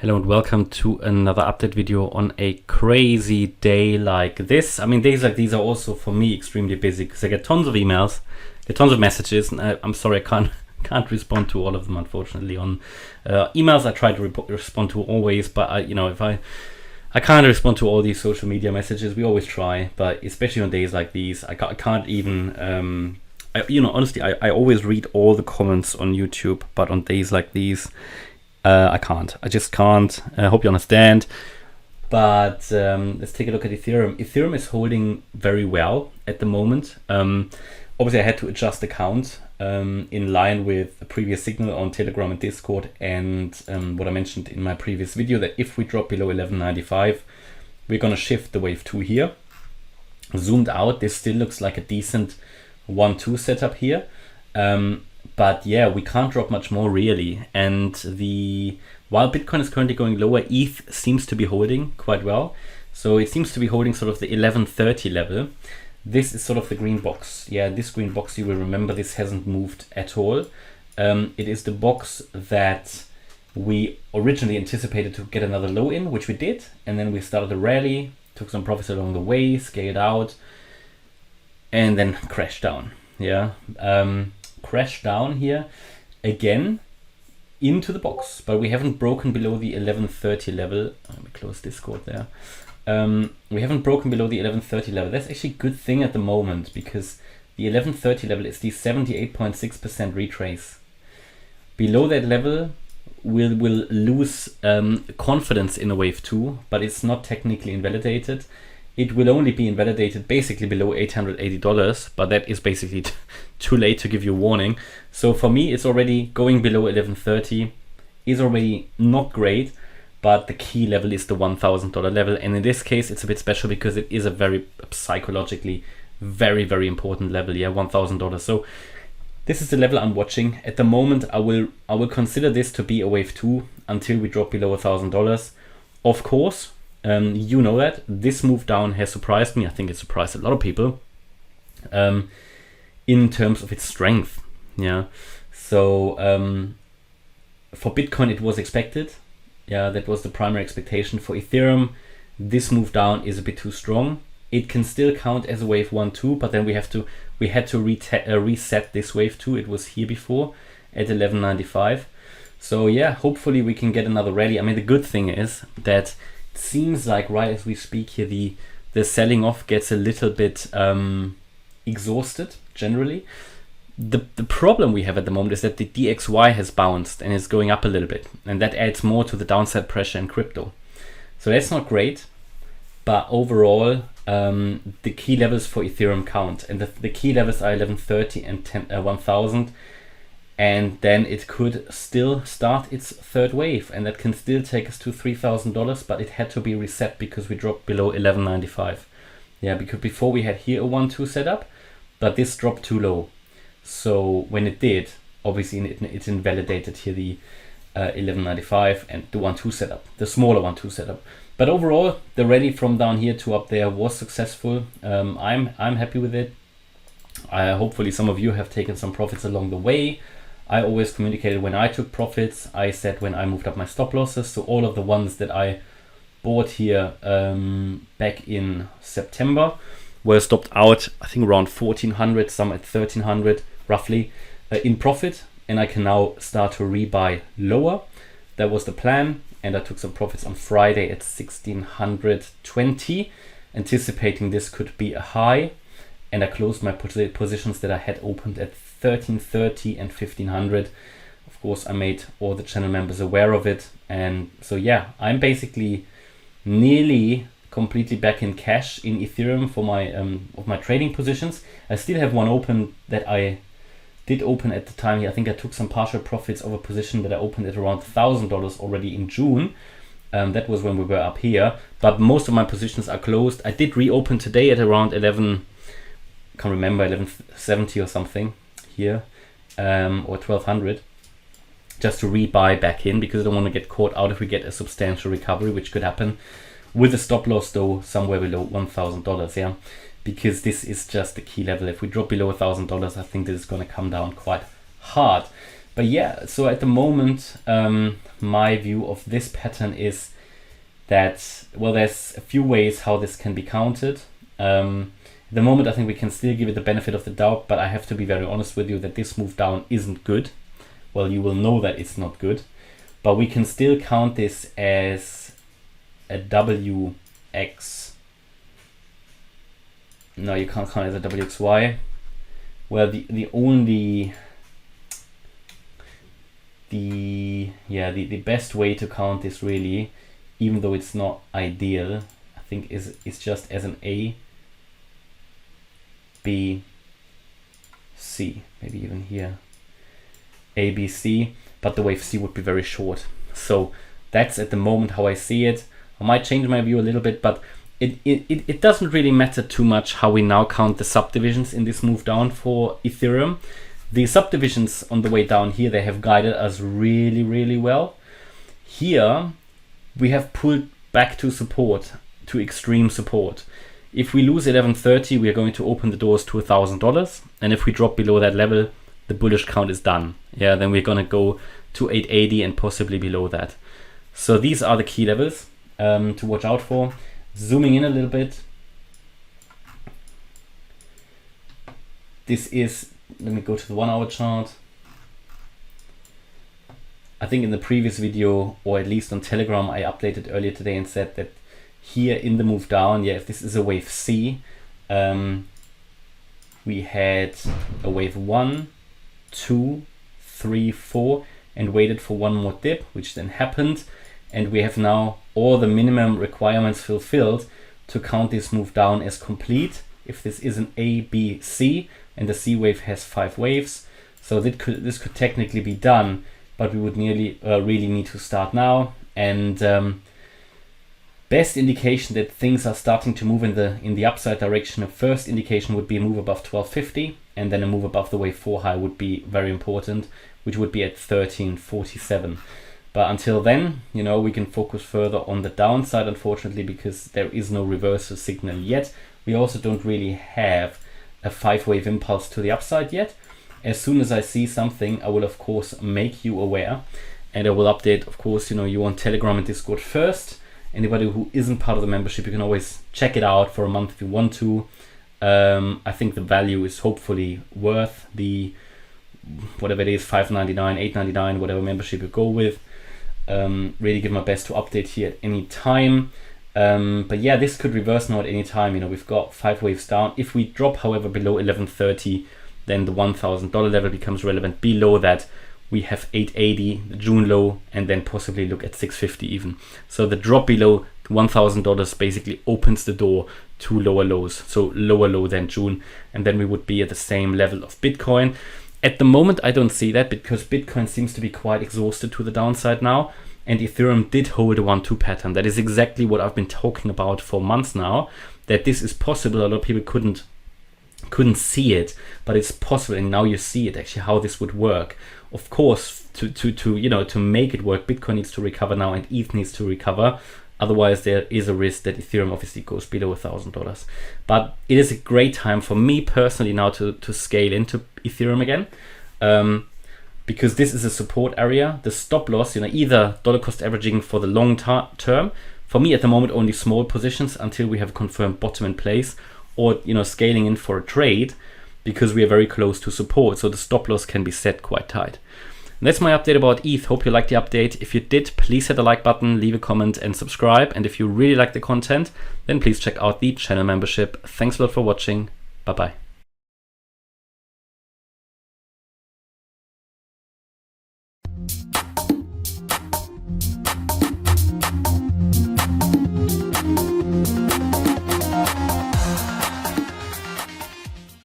Hello and welcome to another update video on a crazy day like this. I mean, days like these are also for me extremely busy because I get tons of emails, get tons of messages, and I'm sorry I can't respond to all of them, unfortunately. On emails I try to respond to always, but if I can't respond to all these social media messages. We always try, but especially on days like these, I can't even. Honestly, I always read all the comments on YouTube, but on days like these, I can't. I just can't. I hope you understand. But let's take a look at Ethereum. Ethereum is holding very well at the moment. Obviously, I had to adjust the count in line with the previous signal on Telegram and Discord, and what I mentioned in my previous video, that if we drop below 11.95, we're going to shift the wave 2 here. Zoomed out, this still looks like a decent 1-2 setup here. But yeah, we can't drop much more really. And while Bitcoin is currently going lower, ETH seems to be holding quite well. So it seems to be holding sort of the 1130 level. This is sort of the green box. Yeah, this green box, you will remember, this hasn't moved at all. It is the box that we originally anticipated to get another low in, which we did. And then we started a rally, took some profits along the way, scaled out, and then crashed down. Yeah. Crash down here again into the box, but we haven't broken below the 1130 level. Let me close Discord there. We haven't broken below the 1130 level. That's actually a good thing at the moment, because the 1130 level is the 78.6% retrace. Below that level, we'll lose confidence in a wave 2, but it's not technically invalidated. It will only be invalidated basically below $880, but that is basically too late to give you a warning. So for me, it's already going below 1130, is already not great, but the key level is the $1,000 level. And in this case, it's a bit special because it is a very psychologically very, very important level. Yeah, $1,000. So this is the level I'm watching. At the moment, I will consider this to be a wave 2 until we drop below $1,000. Of course, you know that this move down has surprised me. I think it surprised a lot of people in terms of its strength. Yeah. So for Bitcoin, it was expected. Yeah, that was the primary expectation. For Ethereum, this move down is a bit too strong. It can still count as a wave 1-2, but then we had to reset this wave 2. It was here before at 11.95. So yeah, hopefully we can get another rally. I mean, the good thing is that seems like right as we speak here, the selling off gets a little bit exhausted generally. The problem we have at the moment is that the DXY has bounced and is going up a little bit, and that adds more to the downside pressure in crypto. So that's not great, but overall the key levels for Ethereum count, and the key levels are 1130 and 1000. And then it could still start its third wave, and that can still take us to $3,000, but it had to be reset because we dropped below 11.95. Yeah, because before we had here a 1-2 setup, but this dropped too low. So when it did, obviously it invalidated here the 11.95 and the 1-2 setup, the smaller 1-2 setup. But overall, the rally from down here to up there was successful. I'm happy with it. Hopefully some of you have taken some profits along the way. I always communicated when I took profits. I said when I moved up my stop losses. So all of the ones that I bought here back in September were stopped out, I think around 1400, some at 1300 roughly in profit. And I can now start to rebuy lower. That was the plan. And I took some profits on Friday at 1620, anticipating this could be a high. And I closed my positions that I had opened at 1330 and 1500. Of course, I made all the channel members aware of it. And so yeah, I'm basically nearly completely back in cash in Ethereum for my of my trading positions. I still have one open that I did open at the time here. I think I took some partial profits of a position that I opened at around $1,000 already in June. That was when we were up here, but most of my positions are closed. I did reopen today at around 1170 or something here, or 1200, just to rebuy back in, because I don't want to get caught out if we get a substantial recovery, which could happen, with a stop loss though somewhere below $1,000. Yeah, because this is just the key level. If we drop below $1,000, I think this is going to come down quite hard. But yeah, so at the moment, my view of this pattern is that, well, there's a few ways how this can be counted. At the moment, I think we can still give it the benefit of the doubt, but I have to be very honest with you that this move down isn't good. Well, you will know that it's not good, but we can still count this as a WX. No, you can't count it as a WXY. Well, the best way to count this really, even though it's not ideal, I think is just as an A, B, C, maybe even here, A, B, C, but the wave C would be very short. So that's at the moment how I see it. I might change my view a little bit, but it doesn't really matter too much how we now count the subdivisions in this move down for Ethereum. The subdivisions on the way down here, they have guided us really, really well. Here, we have pulled back to support, to extreme support. If we lose 1130, we are going to open the doors to $1,000. And if we drop below that level, the bullish count is done. Yeah, then we're going to go to 880 and possibly below that. So these are the key levels to watch out for. Zooming in a little bit. This is, let me go to the 1 hour chart. I think in the previous video, or at least on Telegram, I updated earlier today and said that here in the move down, yeah, if this is a wave C, we had a wave 1, 2, 3, 4, and waited for one more dip, which then happened. And we have now all the minimum requirements fulfilled to count this move down as complete. If this is an A, B, C, and the C wave has 5 waves. So this could technically be done, but we would really need to start now. And best indication that things are starting to move in the upside direction, a first indication would be a move above 1250, and then a move above the wave 4 high would be very important, which would be at 1347. But until then, you know, we can focus further on the downside, unfortunately, because there is no reversal signal yet. We also don't really have a 5-wave impulse to the upside yet. As soon as I see something, I will of course make you aware, and I will update, of course, you know, you on Telegram and Discord first. Anybody who isn't part of the membership, you can always check it out for a month if you want to. I think the value is hopefully worth the, whatever it is, $5.99, $8.99, whatever membership you go with. Really give my best to update here at any time. But yeah, this could reverse now at any time. You know, we've got 5 waves down. If we drop, however, below 1130, then the $1,000 level becomes relevant. Below that, we have 880, the June low, and then possibly look at 650 even. So the drop below $1,000 basically opens the door to lower lows. So lower low than June, and then we would be at the same level of Bitcoin. At the moment, I don't see that because Bitcoin seems to be quite exhausted to the downside now, and Ethereum did hold a 1-2 pattern. That is exactly what I've been talking about for months now, that this is possible. A lot of people couldn't see it, but it's possible, and now you see it actually how this would work. Of course, to make it work, Bitcoin needs to recover now and ETH needs to recover. Otherwise, there is a risk that Ethereum obviously goes below $1,000. But it is a great time for me personally now to scale into Ethereum again, because this is a support area. The stop loss, either dollar cost averaging for the long term. For me at the moment, only small positions until we have a confirmed bottom in place, or scaling in for a trade, because we are very close to support. So the stop loss can be set quite tight. And that's my update about ETH. Hope you liked the update. If you did, please hit the like button, leave a comment and subscribe. And if you really like the content, then please check out the channel membership. Thanks a lot for watching. Bye bye.